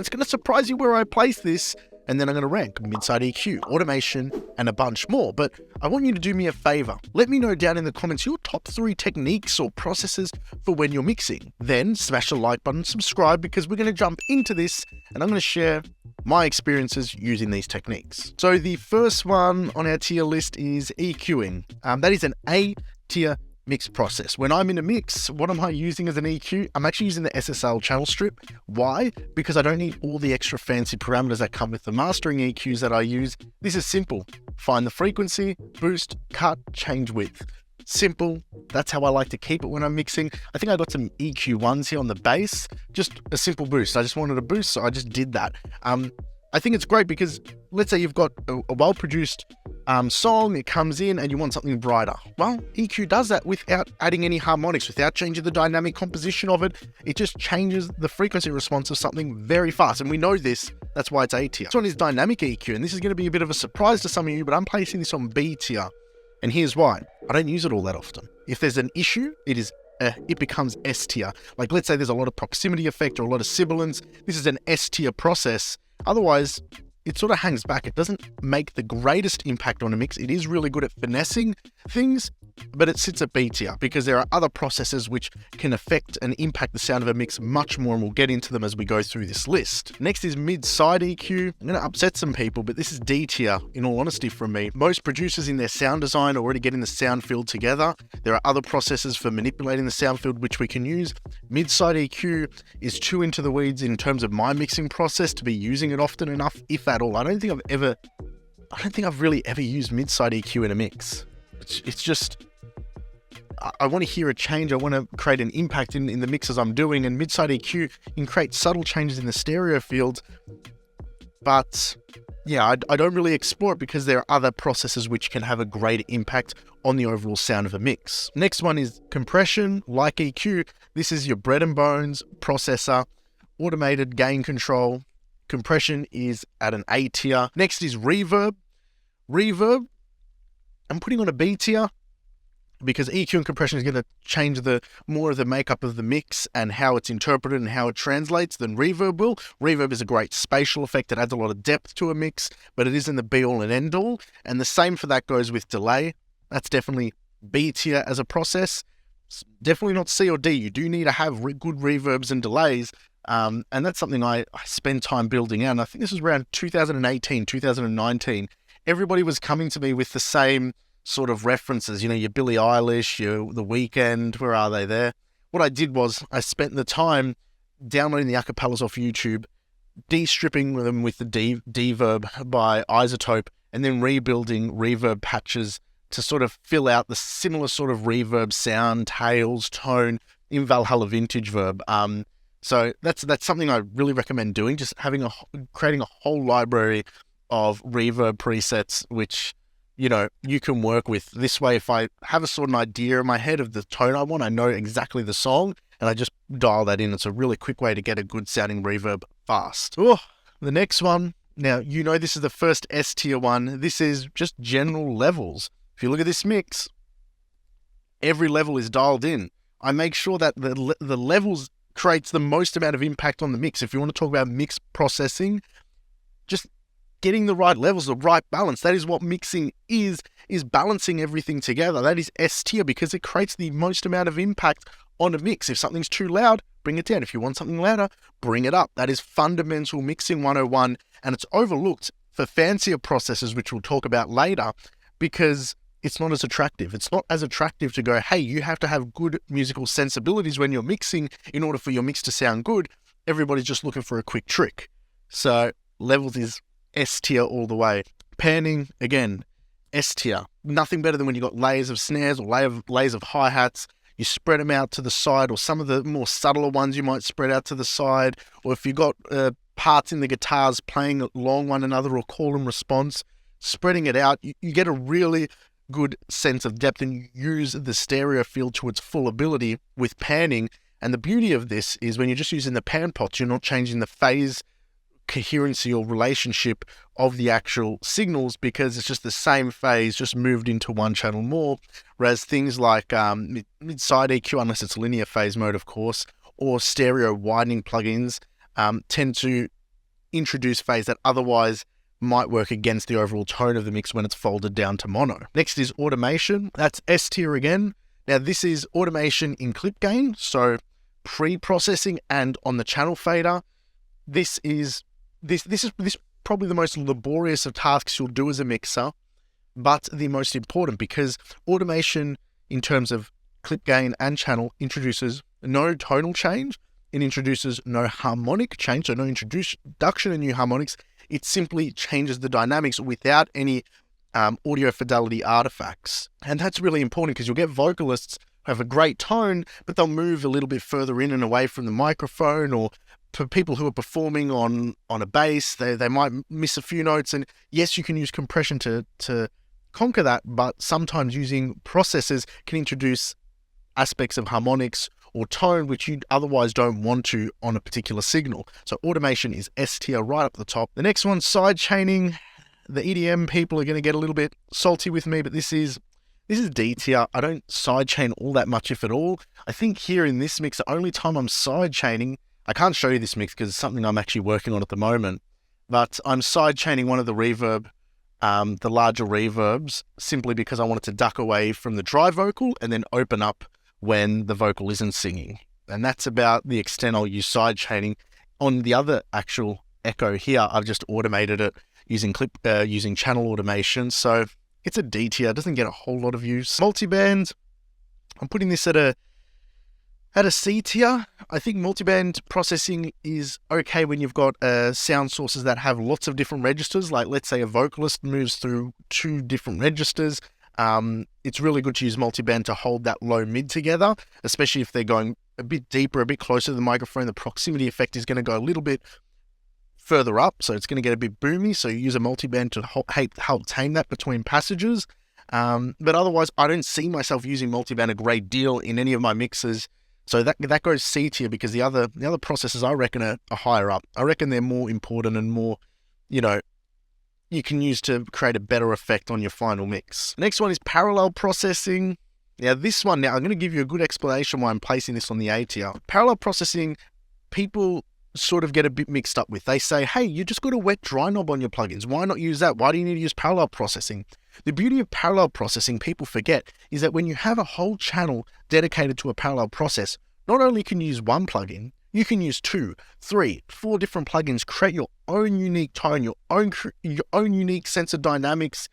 It's going to surprise you where I place this, and then I'm going to rank mid-side EQ, automation, and a bunch more. But I want you to do me a favor. Let me know down in the comments your top 3 techniques or processes for when you're mixing. Then smash the like button, subscribe, because we're going to jump into this, and I'm going to share my experiences using these techniques. So the first one on our tier list is EQing. That is an A tier mix process. When I'm in a mix, what am I using as an EQ? I'm actually using the SSL channel strip. Why? Because I don't need all the extra fancy parameters that come with the mastering EQs that I use. This is simple. Find the frequency, boost, cut, change width. Simple. That's how I like to keep it when I'm mixing. I think I got some EQ1s here on the bass. Just a simple boost. I just wanted a boost, so I just did that. I think it's great because let's say you've got a well-produced song, it comes in and you want something brighter. Well, EQ does that without adding any harmonics, without changing the dynamic composition of it. It just changes the frequency response of something very fast. And we know this, that's why it's A tier. This one is dynamic EQ, and this is going to be a bit of a surprise to some of you, but I'm placing this on B tier. And here's why. I don't use it all that often. If there's an issue, it becomes S tier. Like let's say there's a lot of proximity effect or a lot of sibilance. This is an S tier process. Otherwise, it sort of hangs back. It doesn't make the greatest impact on a mix. It is really good at finessing things, but it sits at B tier because there are other processes which can affect and impact the sound of a mix much more, and we'll get into them as we go through this list. Next is mid-side EQ. I'm going to upset some people, but this is D tier, in all honesty, from me. Most producers in their sound design are already getting the sound field together. There are other processes for manipulating the sound field which we can use. Mid-side EQ is too into the weeds in terms of my mixing process to be using it often enough, if at all. I don't think I've really ever used mid-side EQ in a mix. It's just, I want to hear a change. I want to create an impact in the mixes I'm doing, and mid-side EQ, you can create subtle changes in the stereo field. But yeah, I don't really explore it because there are other processes which can have a great impact on the overall sound of a mix. Next one is compression, like EQ. This is your bread and bones processor, automated gain control. Compression is at an A tier. Next is reverb. Reverb, I'm putting on a B tier because EQ and compression is going to change more of the makeup of the mix and how it's interpreted and how it translates than reverb will. Reverb is a great spatial effect. It adds a lot of depth to a mix, but it isn't the be-all and end-all. And the same for that goes with delay. That's definitely B tier as a process. Definitely not C or D. You do need to have good reverbs and delays. And that's something I spend time building out. And I think this was around 2018, 2019. Everybody was coming to me with the same sort of references, your Billie Eilish, your The Weeknd, where are they there? What I did was I spent the time downloading the acapellas off YouTube, de-stripping them with the Deverb by Isotope, and then rebuilding reverb patches to sort of fill out the similar sort of reverb sound, tails, tone in Valhalla Vintage Verb. So that's something I really recommend doing, just creating a whole library of reverb presets, which, you can work with. This way, if I have a sort of idea in my head of the tone I want, I know exactly the song, and I just dial that in. It's a really quick way to get a good sounding reverb fast. Oh, the next one. Now, this is the first S tier one. This is just general levels. If you look at this mix, every level is dialed in. I make sure that the levels creates the most amount of impact on the mix. If you want to talk about mix processing, just getting the right levels, the right balance. That is what mixing is balancing everything together. That is S tier because it creates the most amount of impact on a mix. If something's too loud, bring it down. If you want something louder, bring it up. That is fundamental mixing 101, and it's overlooked for fancier processes, which we'll talk about later, because it's not as attractive. It's not as attractive to go, hey, you have to have good musical sensibilities when you're mixing in order for your mix to sound good. Everybody's just looking for a quick trick. So levels is S tier all the way. Panning, again, S tier. Nothing better than when you've got layers of snares or layers of hi-hats. You spread them out to the side, or some of the more subtler ones you might spread out to the side. Or if you've got parts in the guitars playing along one another or call and response, spreading it out, you get a really good sense of depth and use the stereo field to its full ability with panning. And the beauty of this is when you're just using the pan pots, you're not changing the phase coherency or relationship of the actual signals because it's just the same phase just moved into one channel more. Whereas things like mid-side EQ, unless it's linear phase mode of course, or stereo widening plugins tend to introduce phase that otherwise might work against the overall tone of the mix when it's folded down to mono. Next is automation. That's S tier again. Now this is automation in clip gain, so pre-processing and on the channel fader. This is probably the most laborious of tasks you'll do as a mixer, but the most important, because automation in terms of clip gain and channel introduces no tonal change. It introduces no harmonic change, so no introduction of new harmonics. It simply changes the dynamics without any audio fidelity artifacts. And that's really important because you'll get vocalists who have a great tone, but they'll move a little bit further in and away from the microphone, or for people who are performing on a bass, they might miss a few notes. And yes, you can use compression to conquer that, but sometimes using processors can introduce aspects of harmonics or tone which you otherwise don't want to on a particular signal. So automation is S tier right up the top. The next one, sidechaining. The EDM people are going to get a little bit salty with me, but this is D tier. I don't sidechain all that much, if at all. I think here in this mix, the only time I'm sidechaining, I can't show you this mix because it's something I'm actually working on at the moment, but I'm sidechaining one of the reverb, the larger reverbs, simply because I wanted to duck away from the dry vocal and then open up when the vocal isn't singing. And that's about the extent I'll use sidechaining. On the other actual echo here, I've just automated it using channel automation. So it's a D tier, it doesn't get a whole lot of use. Multiband, I'm putting this at a C tier. I think multiband processing is okay when you've got sound sources that have lots of different registers. Like let's say a vocalist moves through 2 different registers. It's really good to use multiband to hold that low mid together, especially if they're going a bit deeper, a bit closer to the microphone. The proximity effect is going to go a little bit further up, so it's going to get a bit boomy. So you use a multiband to help tame that between passages. But otherwise, I don't see myself using multiband a great deal in any of my mixes. So that goes C tier, because the other processors I reckon are higher up. I reckon they're more important and more, you can use to create a better effect on your final mix. Next one is parallel processing. Now this one, I'm going to give you a good explanation why I'm placing this on the A tier. Parallel processing, people sort of get a bit mixed up with. They say, hey, you just got a wet dry knob on your plugins. Why not use that? Why do you need to use parallel processing? The beauty of parallel processing, people forget, is that when you have a whole channel dedicated to a parallel process, not only can you use one plugin, you can use 2, 3, 4 different plugins, create your own unique tone, your own unique sense of dynamics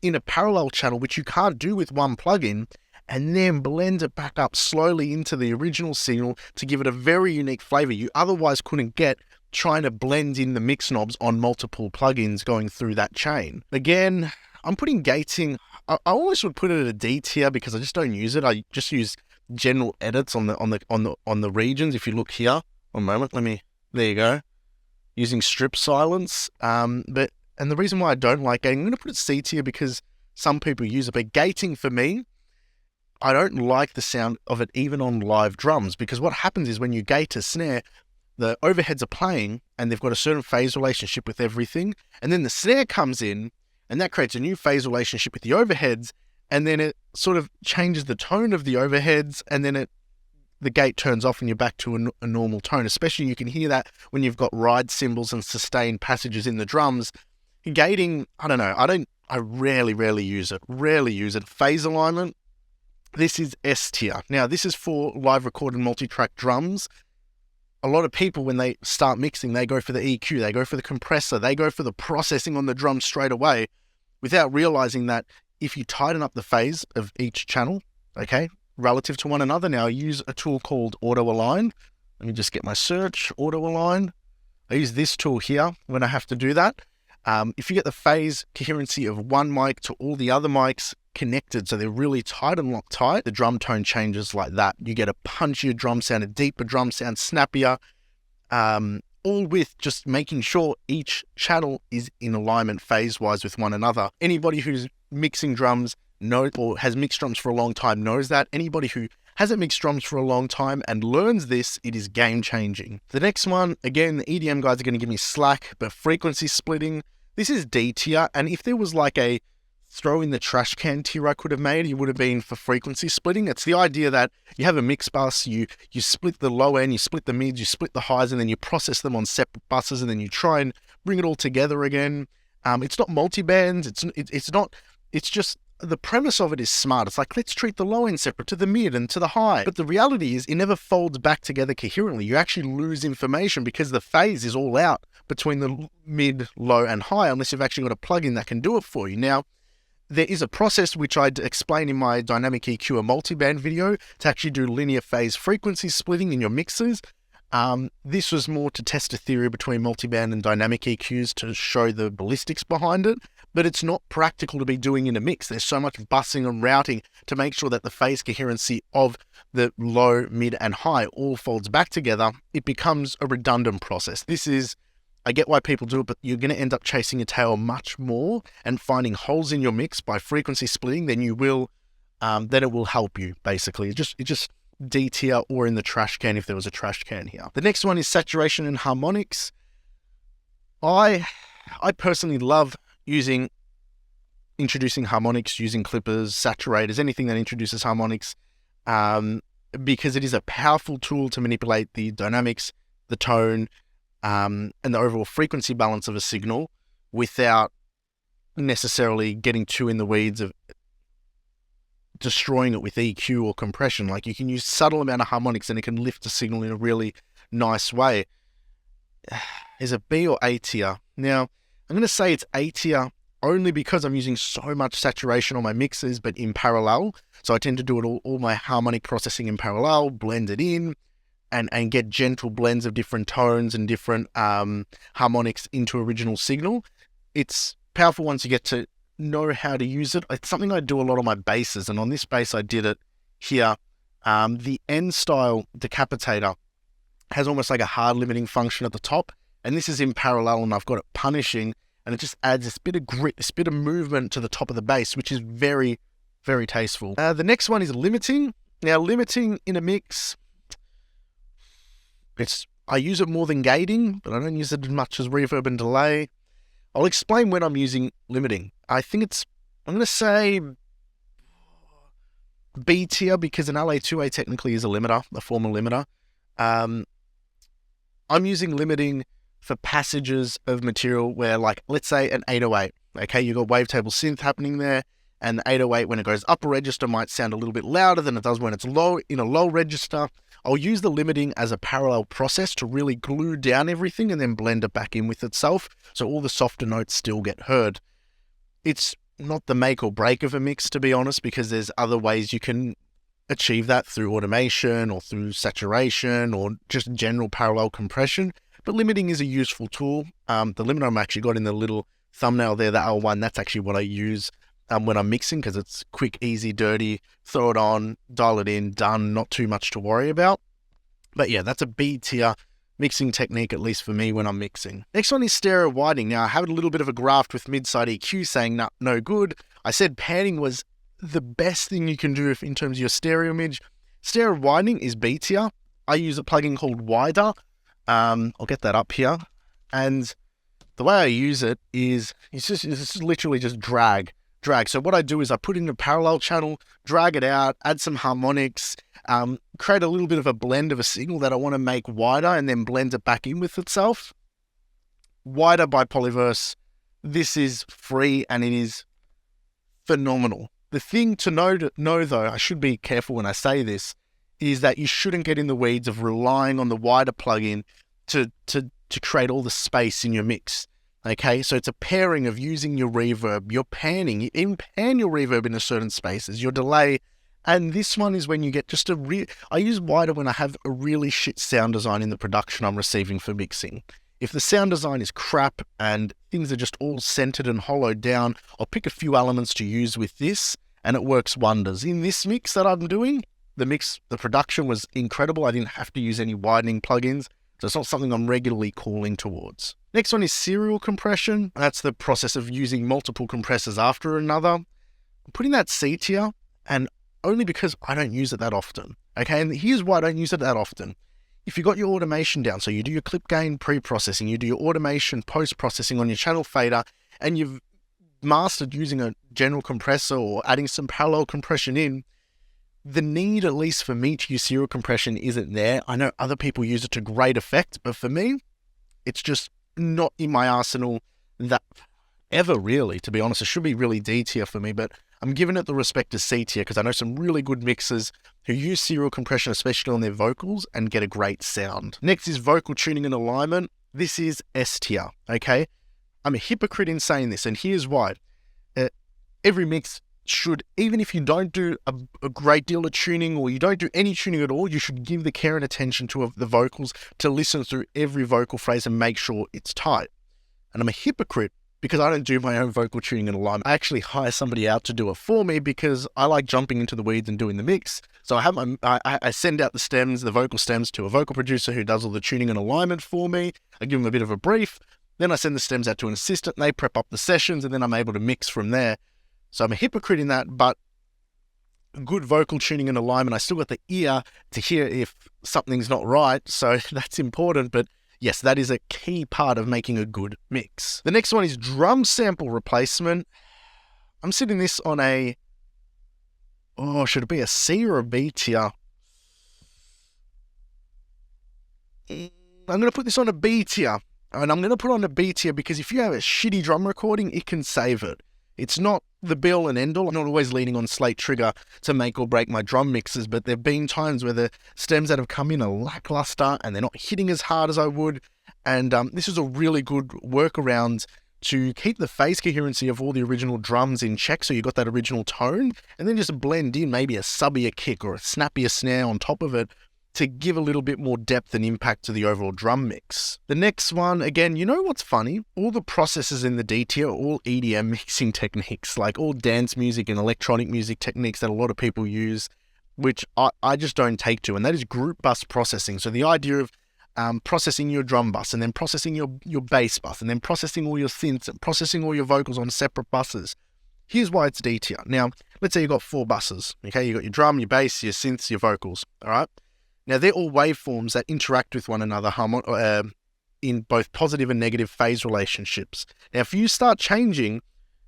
in a parallel channel, which you can't do with one plugin, and then blend it back up slowly into the original signal to give it a very unique flavor you otherwise couldn't get trying to blend in the mix knobs on multiple plugins going through that chain. Again, I'm putting gating, I always would put it at a D tier because I just don't use it. I just use general edits on the regions. If you look here, one moment, there you go, using strip silence. And the reason why I don't like gating, I'm going to put it C tier because some people use it, but gating for me, I don't like the sound of it even on live drums, because what happens is when you gate a snare, the overheads are playing and they've got a certain phase relationship with everything, and then the snare comes in and that creates a new phase relationship with the overheads, and then it sort of changes the tone of the overheads, and then the gate turns off and you're back to a normal tone. Especially you can hear that when you've got ride cymbals and sustained passages in the drums. Gating, I don't know, I rarely use it. Phase alignment, this is S tier. Now this is for live recorded multi-track drums. A lot of people, when they start mixing, they go for the EQ, they go for the compressor, they go for the processing on the drum straight away, without realizing that if you tighten up the phase of each channel, okay, relative to one another. Now I use a tool called Auto Align. Let me just get my search, Auto Align. I use this tool here when I have to do that. If you get the phase coherency of one mic to all the other mics connected, so they're really tight and locked tight, the drum tone changes like that. You get a punchier drum sound, a deeper drum sound, snappier, all with just making sure each channel is in alignment phase-wise with one another. Anybody who's mixing drums knows, or has mixed drums for a long time, knows that. Anybody who hasn't mixed drums for a long time and learns this, it is game-changing. The next one, again, the EDM guys are going to give me slack, but frequency splitting, this is D tier, and if there was like a throw in the trash can tier I could have made, it would have been for frequency splitting. It's the idea that you have a mix bus, you split the low end, you split the mids, you split the highs, and then you process them on separate buses, and then you try and bring it all together again. It's not multi-bands, it's just, the premise of it is smart. It's like, let's treat the low end separate to the mid and to the high. But the reality is it never folds back together coherently. You actually lose information because the phase is all out between the mid, low, and high, unless you've actually got a plugin that can do it for you. Now, there is a process which I explain in my Dynamic EQ, a multiband video, to actually do linear phase frequency splitting in your mixers. This was more to test a theory between multiband and dynamic EQs to show the ballistics behind it, but it's not practical to be doing in a mix. There's so much busing and routing to make sure that the phase coherency of the low, mid, and high all folds back together. It becomes a redundant process. I get why people do it, but you're going to end up chasing your tail much more and finding holes in your mix by frequency splitting than you will, then it will help you, basically. It just D tier or in the trash can if there was a trash can here. The next one is saturation and harmonics. I personally love introducing harmonics, using clippers, saturators, anything that introduces harmonics, because it is a powerful tool to manipulate the dynamics, the tone, and the overall frequency balance of a signal without necessarily getting too in the weeds of destroying it with EQ or compression. Like, you can use subtle amount of harmonics and it can lift the signal in a really nice way. Is it B or A tier? Now, I'm going to say it's A tier only because I'm using so much saturation on my mixes, but in parallel. So I tend to do it all my harmonic processing in parallel, blend it in, and get gentle blends of different tones and different harmonics into original signal. It's powerful once you get to know how to use it. It's something I do a lot on my basses, and on this bass I did it here. The N-style decapitator has almost like a hard limiting function at the top, and this is in parallel, and I've got it punishing, and it just adds this bit of grit, this bit of movement to the top of the bass, which is very, very tasteful. The next one is limiting. Now, limiting in a mix, I use it more than gating, but I don't use it as much as reverb and delay. I'll explain when I'm using limiting. I'm going to say B tier because an LA2A technically is a limiter, a formal limiter. I'm using limiting for passages of material where, like, let's say an 808. Okay, you've got wavetable synth happening there, and the 808, when it goes up a register, might sound a little bit louder than it does when it's low in a low register. I'll use the limiting as a parallel process to really glue down everything and then blend it back in with itself, so all the softer notes still get heard. It's not the make or break of a mix, to be honest, because there's other ways you can achieve that through automation or through saturation or just general parallel compression. But limiting is a useful tool. The limiter I'm actually got in the little thumbnail there, the L1, that's actually what I use when I'm mixing, because it's quick, easy, dirty, throw it on, dial it in, done, not too much to worry about. But yeah, that's a B tier mixing technique, at least for me when I'm mixing. Next one is stereo widening. Now, I have a little bit of a graft with mid-side EQ saying no good. I said panning was the best thing you can do in terms of your stereo image. Stereo widening is B tier. I use a plugin called Wider. I'll get that up here. And the way I use it is it's literally just drag. So what I do is I put in a parallel channel, drag it out, add some harmonics, create a little bit of a blend of a signal that I want to make wider, and then blend it back in with itself. Wider by Polyverse. This is free and it is phenomenal. The thing to know though, I should be careful when I say this, is that you shouldn't get in the weeds of relying on the Wider plugin to create all the space in your mix. Okay, so it's a pairing of using your reverb, your panning, you even pan your reverb into certain spaces, your delay, and this one is when you get just I use Wider when I have a really shit sound design in the production I'm receiving for mixing. If the sound design is crap and things are just all centered and hollowed down, I'll pick a few elements to use with this, and it works wonders. In this mix that I'm doing, the production was incredible. I didn't have to use any widening plugins, so it's not something I'm regularly calling towards. Next one is serial compression. That's the process of using multiple compressors after another. I'm putting that C tier, and only because I don't use it that often. Okay, and here's why I don't use it that often. If you got your automation down, so you do your clip gain pre-processing, you do your automation post-processing on your channel fader, and you've mastered using a general compressor or adding some parallel compression in, the need, at least for me, to use serial compression isn't there. I know other people use it to great effect, but for me, it's just not in my arsenal that ever really, to be honest. It should be really D tier for me, but I'm giving it the respect to C tier because I know some really good mixers who use serial compression, especially on their vocals, and get a great sound. Next is vocal tuning and alignment. This is S tier, okay? I'm a hypocrite in saying this, and here's why. Every mix should, even if you don't do a great deal of tuning or you don't do any tuning at all, you should give the care and attention to the vocals, to listen through every vocal phrase and make sure it's tight. And I'm a hypocrite because I don't do my own vocal tuning and alignment. I actually hire somebody out to do it for me because I like jumping into the weeds and doing the mix. So I send out the vocal stems to a vocal producer who does all the tuning and alignment for me. I give them a bit of a brief. Then I send the stems out to an assistant and they prep up the sessions, and then I'm able to mix from there. So I'm a hypocrite in that, but good vocal tuning and alignment, I still got the ear to hear if something's not right. So that's important. But yes, that is a key part of making a good mix. The next one is drum sample replacement. I'm sitting this on should it be a C or a B tier? I'm going to put this on a B tier. And I'm going to put on a B tier because if you have a shitty drum recording, it can save it. It's not the be-all and end-all. I'm not always leaning on Slate Trigger to make or break my drum mixes, but there have been times where the stems that have come in are lackluster and they're not hitting as hard as I would. And this is a really good workaround to keep the phase coherency of all the original drums in check, so you got that original tone, and then just blend in maybe a subbier kick or a snappier snare on top of it to give a little bit more depth and impact to the overall drum mix. The next one, again, you know what's funny? All the processes in the D tier are all EDM mixing techniques, like all dance music and electronic music techniques that a lot of people use, which I just don't take to, and that is group bus processing. So the idea of processing your drum bus, and then processing your bass bus, and then processing all your synths, and processing all your vocals on separate buses. Here's why it's D tier. Now, let's say you've got 4 buses, okay? You've got your drum, your bass, your synths, your vocals, all right? Now, they're all waveforms that interact with one another in both positive and negative phase relationships. Now, if you start changing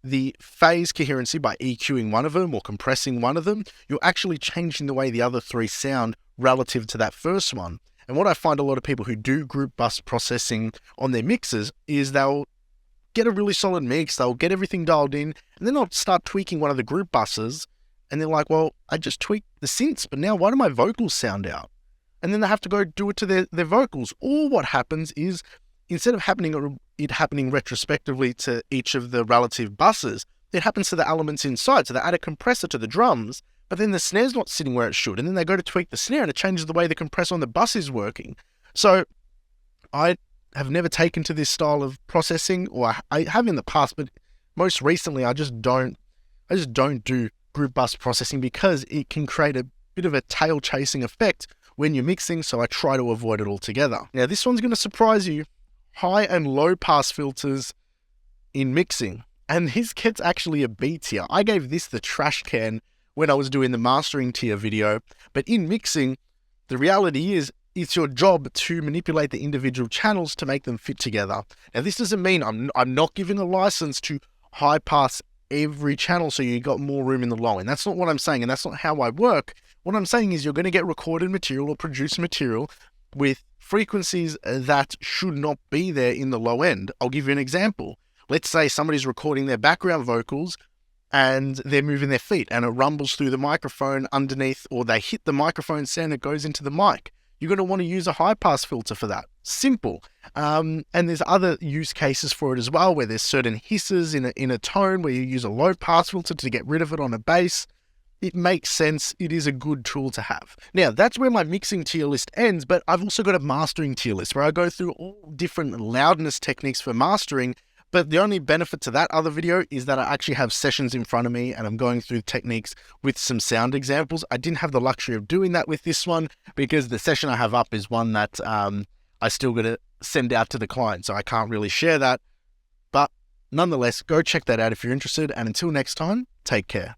the phase coherency by EQing one of them or compressing one of them, you're actually changing the way the other 3 sound relative to that first one. And what I find a lot of people who do group bus processing on their mixes is they'll get a really solid mix, they'll get everything dialed in, and then they'll start tweaking one of the group buses, and they're like, well, I just tweaked the synths, but now why do my vocals sound out? And then they have to go do it to their vocals. Or what happens is, instead of it happening retrospectively to each of the relative buses, it happens to the elements inside. So they add a compressor to the drums, but then the snare's not sitting where it should. And then they go to tweak the snare and it changes the way the compressor on the bus is working. So I have never taken to this style of processing, or I have in the past, but most recently I just don't do group bus processing because it can create a bit of a tail chasing effect when you're mixing, so I try to avoid it altogether. Now, this one's going to surprise you. High and low pass filters in mixing. And this gets actually a B tier. I gave this the trash can when I was doing the mastering tier video. But in mixing, the reality is it's your job to manipulate the individual channels to make them fit together. Now, this doesn't mean I'm not giving a license to high pass every channel so you got more room in the low end. That's not what I'm saying, and that's not how I work. What I'm saying is you're going to get recorded material or produced material with frequencies that should not be there in the low end. I'll give you an example. Let's say somebody's recording their background vocals and they're moving their feet and it rumbles through the microphone underneath, or they hit the microphone sound, it goes into the mic. You're going to want to use a high pass filter for that. Simple. And there's other use cases for it as well, where there's certain hisses in a tone where you use a low pass filter to get rid of it on a bass. It makes sense. It is a good tool to have. Now, that's where my mixing tier list ends, but I've also got a mastering tier list where I go through all different loudness techniques for mastering. But the only benefit to that other video is that I actually have sessions in front of me and I'm going through techniques with some sound examples. I didn't have the luxury of doing that with this one because the session I have up is one that I still got to send out to the client, so I can't really share that. But nonetheless, go check that out if you're interested. And until next time, take care.